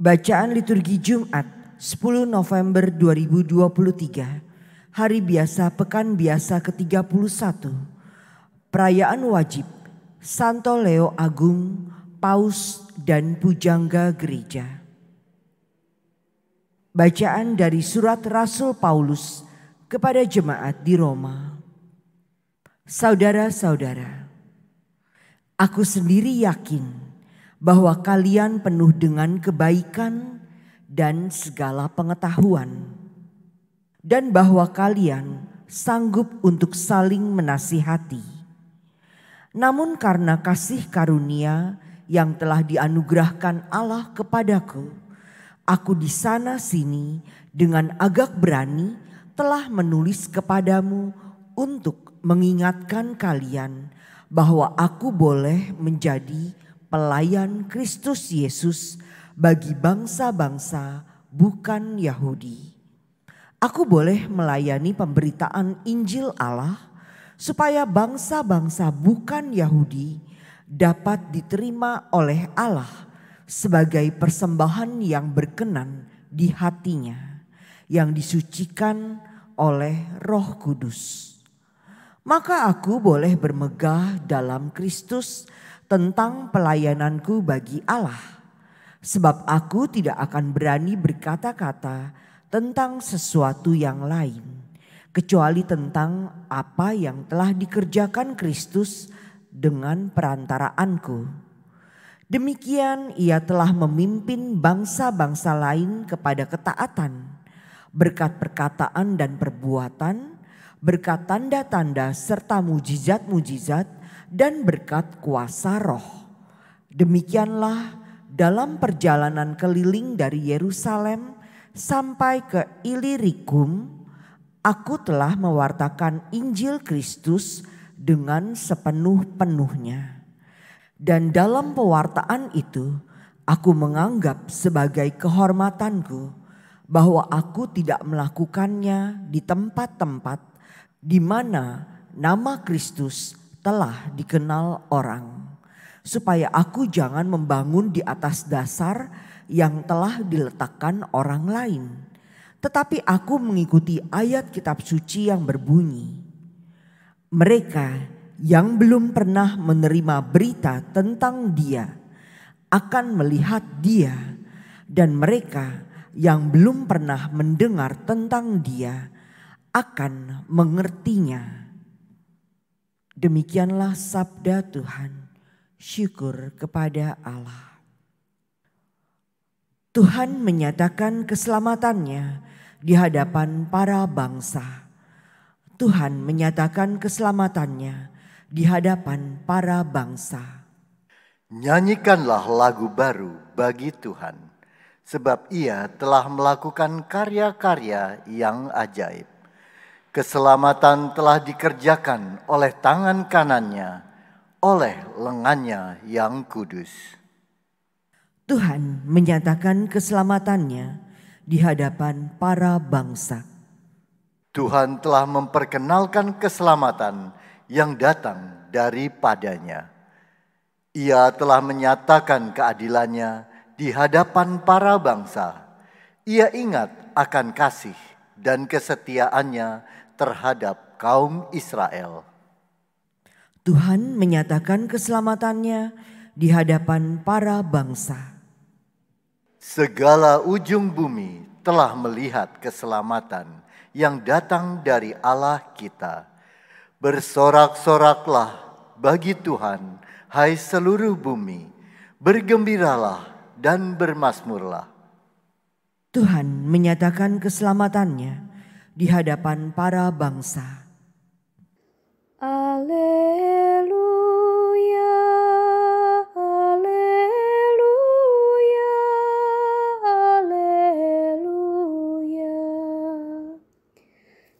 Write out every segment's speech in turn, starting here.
Bacaan liturgi Jumat 10 November 2023, Hari Biasa Pekan Biasa ke-31, Perayaan Wajib Santo Leo Agung, Paus dan Pujangga Gereja. Bacaan dari Surat Rasul Paulus kepada jemaat di Roma. Saudara-saudara, aku sendiri yakin bahwa kalian penuh dengan kebaikan dan segala pengetahuan, dan bahwa kalian sanggup untuk saling menasihati. Namun karena kasih karunia yang telah dianugerahkan Allah kepadaku, aku di sana sini dengan agak berani telah menulis kepadamu untuk mengingatkan kalian bahwa aku boleh menjadi pelayan Kristus Yesus bagi bangsa-bangsa bukan Yahudi. Aku boleh melayani pemberitaan Injil Allah supaya bangsa-bangsa bukan Yahudi dapat diterima oleh Allah sebagai persembahan yang berkenan di hatinya, yang disucikan oleh Roh Kudus. Maka aku boleh bermegah dalam Kristus tentang pelayananku bagi Allah, sebab aku tidak akan berani berkata-kata tentang sesuatu yang lain, kecuali tentang apa yang telah dikerjakan Kristus dengan perantaraanku. Demikian ia telah memimpin bangsa-bangsa lain kepada ketaatan, berkat perkataan dan perbuatan, berkat tanda-tanda serta mujizat-mujizat, dan berkat kuasa Roh. Demikianlah dalam perjalanan keliling dari Yerusalem sampai ke Ilirikum, aku telah mewartakan Injil Kristus dengan sepenuh-penuhnya. Dan dalam pewartaan itu, aku menganggap sebagai kehormatanku bahwa aku tidak melakukannya di tempat-tempat di mana nama Kristus telah dikenal orang, supaya aku jangan membangun di atas dasar yang telah diletakkan orang lain, tetapi aku mengikuti ayat kitab suci yang berbunyi, mereka yang belum pernah menerima berita tentang Dia akan melihat Dia, dan mereka yang belum pernah mendengar tentang Dia akan mengertinya. Demikianlah sabda Tuhan. Syukur kepada Allah. Tuhan menyatakan keselamatannya di hadapan para bangsa. Tuhan menyatakan keselamatannya di hadapan para bangsa. Nyanyikanlah lagu baru bagi Tuhan, sebab Ia telah melakukan karya-karya yang ajaib. Keselamatan telah dikerjakan oleh tangan kanannya, oleh lengannya yang kudus. Tuhan menyatakan keselamatannya di hadapan para bangsa. Tuhan telah memperkenalkan keselamatan yang datang daripadanya. Ia telah menyatakan keadilannya di hadapan para bangsa. Ia ingat akan kasih dan kesetiaannya terhadap kaum Israel. Tuhan menyatakan keselamatannya di hadapan para bangsa. Segala ujung bumi telah melihat keselamatan yang datang dari Allah kita. Bersorak-soraklah bagi Tuhan, hai seluruh bumi. Bergembiralah dan bermasmurlah. Tuhan menyatakan keselamatannya di hadapan para bangsa. Alleluia, alleluia, alleluia.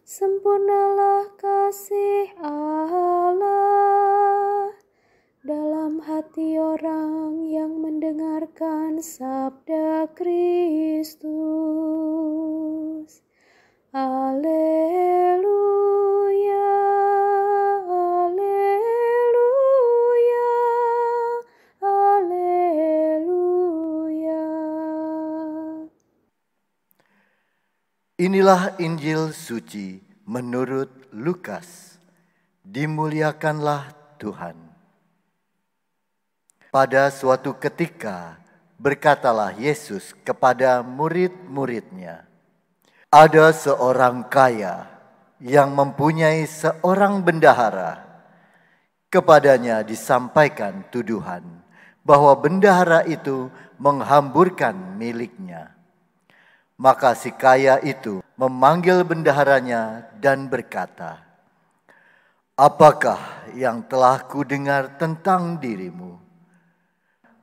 Sempurnalah kasih Allah dalam hati orang yang mendengarkan sabda Kristus. Alleluia, alleluia, alleluia. Inilah Injil suci menurut Lukas. Dimuliakanlah Tuhan. Pada suatu ketika berkatalah Yesus kepada murid-muridnya, "Ada seorang kaya yang mempunyai seorang bendahara. Kepadanya disampaikan tuduhan bahwa bendahara itu menghamburkan miliknya. Maka si kaya itu memanggil bendaharanya dan berkata, 'Apakah yang telah kudengar tentang dirimu?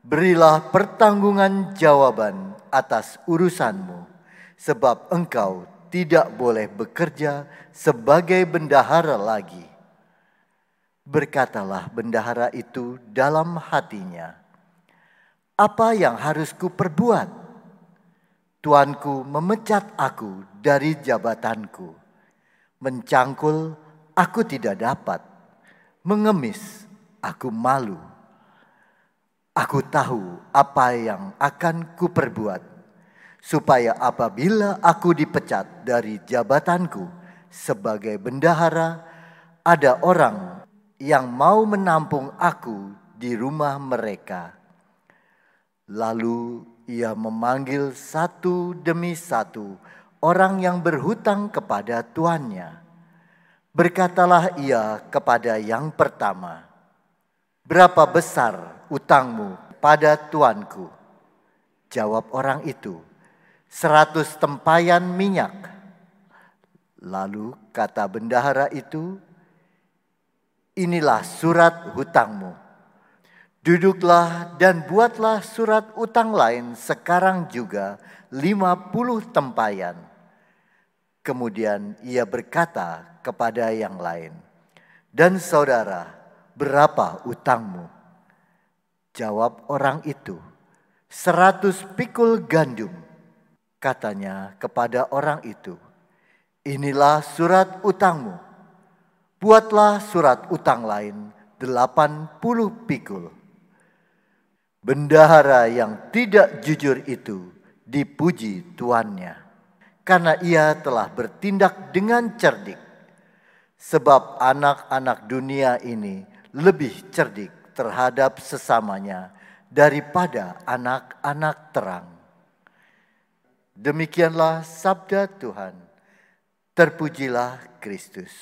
Berilah pertanggungan jawaban atas urusanmu, sebab engkau tidak boleh bekerja sebagai bendahara lagi.' Berkatalah bendahara itu dalam hatinya, 'Apa yang harus kuperbuat? Tuanku memecat aku dari jabatanku. Mencangkul aku tidak dapat, mengemis aku malu. Aku tahu apa yang akan kuperbuat, supaya apabila aku dipecat dari jabatanku sebagai bendahara, ada orang yang mau menampung aku di rumah mereka.' Lalu ia memanggil satu demi satu orang yang berhutang kepada tuannya. Berkatalah ia kepada yang pertama, 'Berapa besar utangmu pada tuanku?' Jawab orang itu, 100 tempayan minyak. Lalu kata bendahara itu, 'Inilah surat hutangmu. Duduklah dan buatlah surat utang lain sekarang juga 50 tempayan. Kemudian ia berkata kepada yang lain, 'Dan saudara, berapa utangmu?' Jawab orang itu, 100 pikul gandum. Katanya kepada orang itu, 'Inilah surat utangmu. Buatlah surat utang lain 80 pikul.' Bendahara yang tidak jujur itu dipuji tuannya, karena ia telah bertindak dengan cerdik. Sebab anak-anak dunia ini lebih cerdik terhadap sesamanya daripada anak-anak terang." Demikianlah sabda Tuhan. Terpujilah Kristus.